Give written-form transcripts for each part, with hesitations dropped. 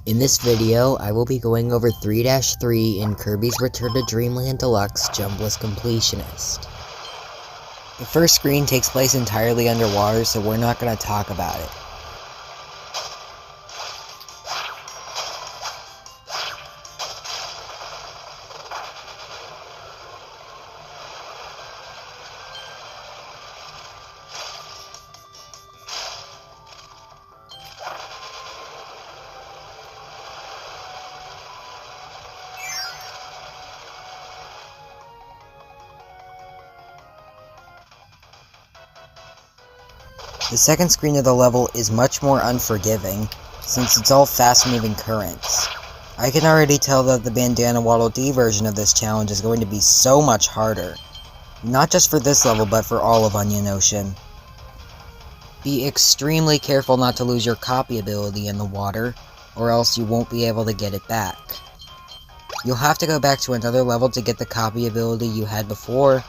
In this video, I will be going over 3-3 in Kirby's Return to Dreamland Deluxe Jumpless Completionist. The first screen takes place entirely underwater, so we're not going to talk about it. The second screen of the level is much more unforgiving, since it's all fast-moving currents. I can already tell that the Bandana Waddle Dee version of this challenge is going to be so much harder. Not just for this level, but for all of Onion Ocean. Be extremely careful not to lose your copy ability in the water, or else you won't be able to get it back. You'll have to go back to another level to get the copy ability you had before,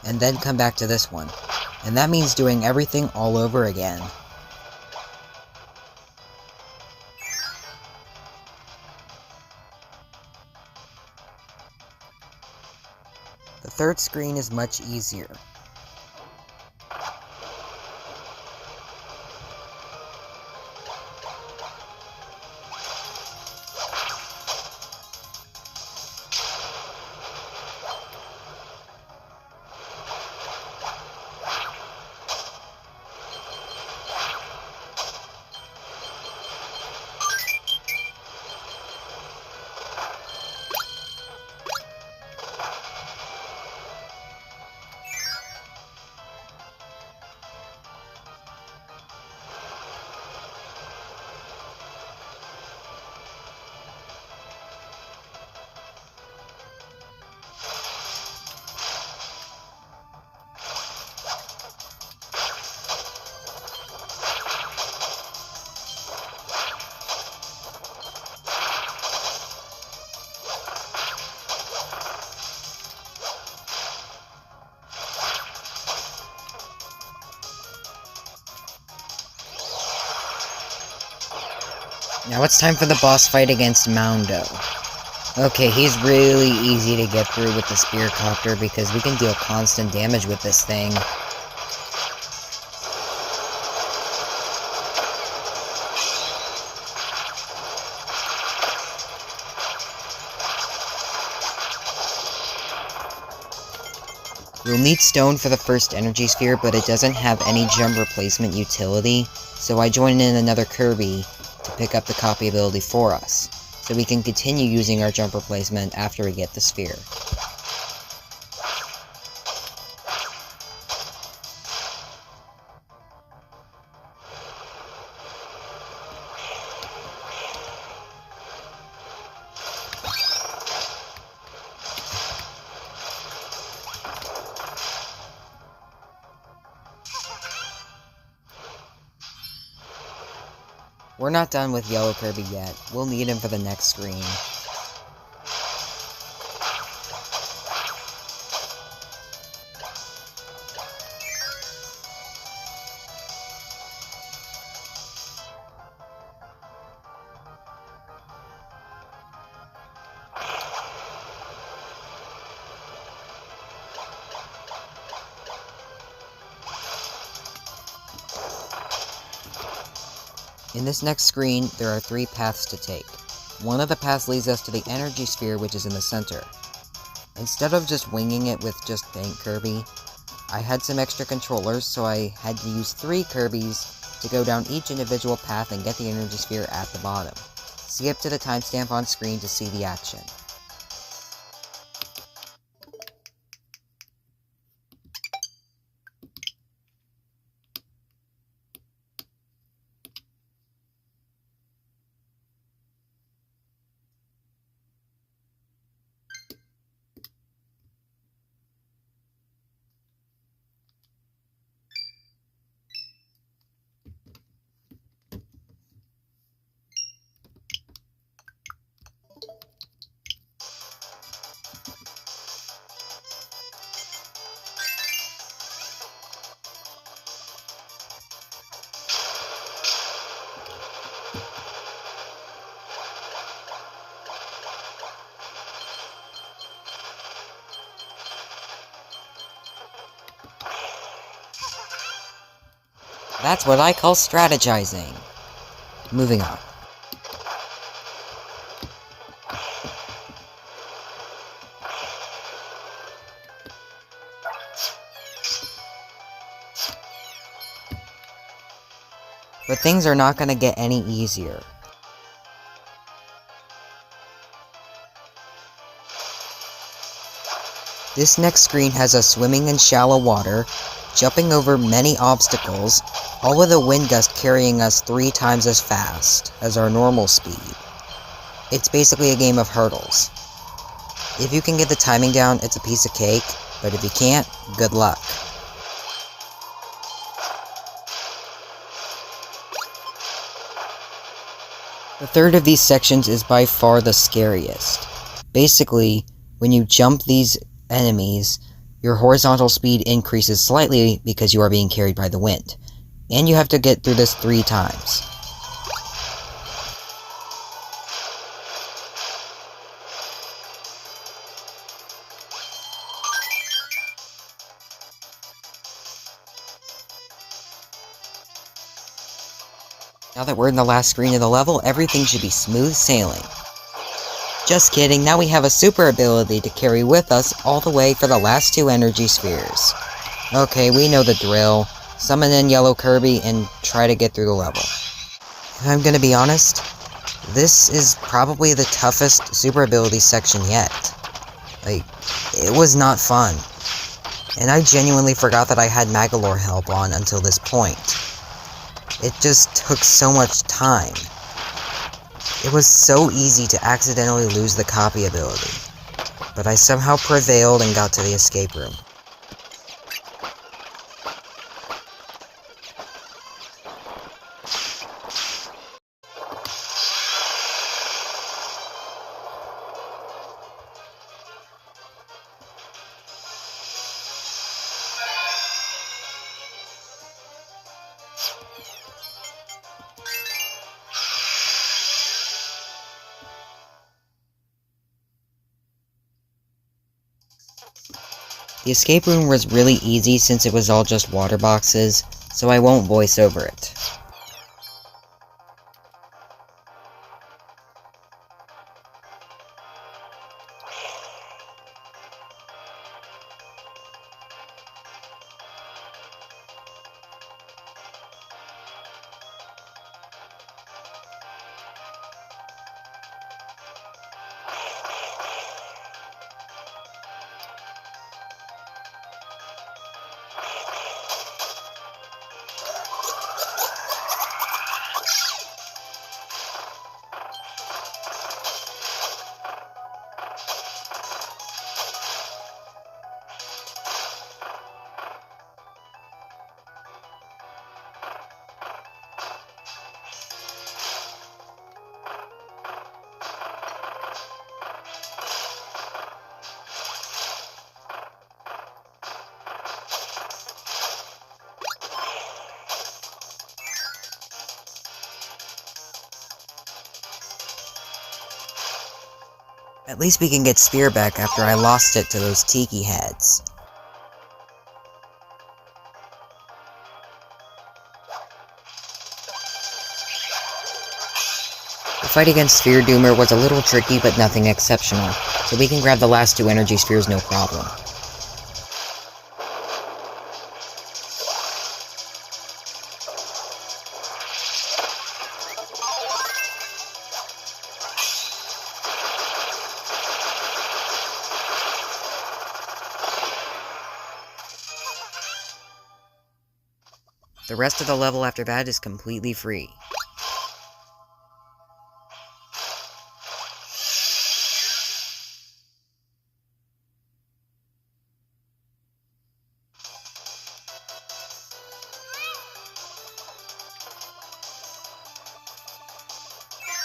and then come back to this one. And that means doing everything all over again. The third screen is much easier. Now it's time for the boss fight against Moundo. Okay, he's really easy to get through with the Spear Copter because we can deal constant damage with this thing. You'll need stone for the first energy sphere, but it doesn't have any jump replacement utility, so I joined in another Kirby to pick up the copy ability for us, so we can continue using our jump replacement after we get the sphere. We're not done with Yellow Kirby yet. We'll need him for the next screen. In this next screen, there are 3 paths to take. One of the paths leads us to the energy sphere, which is in the center. Instead of just winging it with just Paint Kirby, I had some extra controllers, so I had to use 3 Kirbys to go down each individual path and get the energy sphere at the bottom. Skip to the timestamp on screen to see the action. That's what I call strategizing. Moving on. But things are not going to get any easier. This next screen has us swimming in shallow water, jumping over many obstacles, all with a wind gust carrying us 3 times as fast as our normal speed. It's basically a game of hurdles. If you can get the timing down, it's a piece of cake, but if you can't, good luck. The third of these sections is by far the scariest. Basically, when you jump these enemies, your horizontal speed increases slightly because you are being carried by the wind. And you have to get through this 3 times. Now that we're in the last screen of the level, everything should be smooth sailing. Just kidding, now we have a super ability to carry with us all the way for the last 2 energy spheres. Okay, we know the drill. Summon in yellow Kirby and try to get through the level. If I'm gonna be honest, this is probably the toughest super ability section yet. Like, it was not fun. And I genuinely forgot that I had Magolor help on until this point. It just took so much time. It was so easy to accidentally lose the copy ability, but I somehow prevailed and got to the escape room. The escape room was really easy since it was all just water boxes, so I won't voice over it. At least we can get Spear back after I lost it to those tiki heads. The fight against Sphere Doomer was a little tricky but nothing exceptional, so we can grab the last 2 energy spheres no problem. The rest of the level after that is completely free.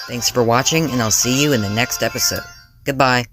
Thanks for watching, and I'll see you in the next episode. Goodbye.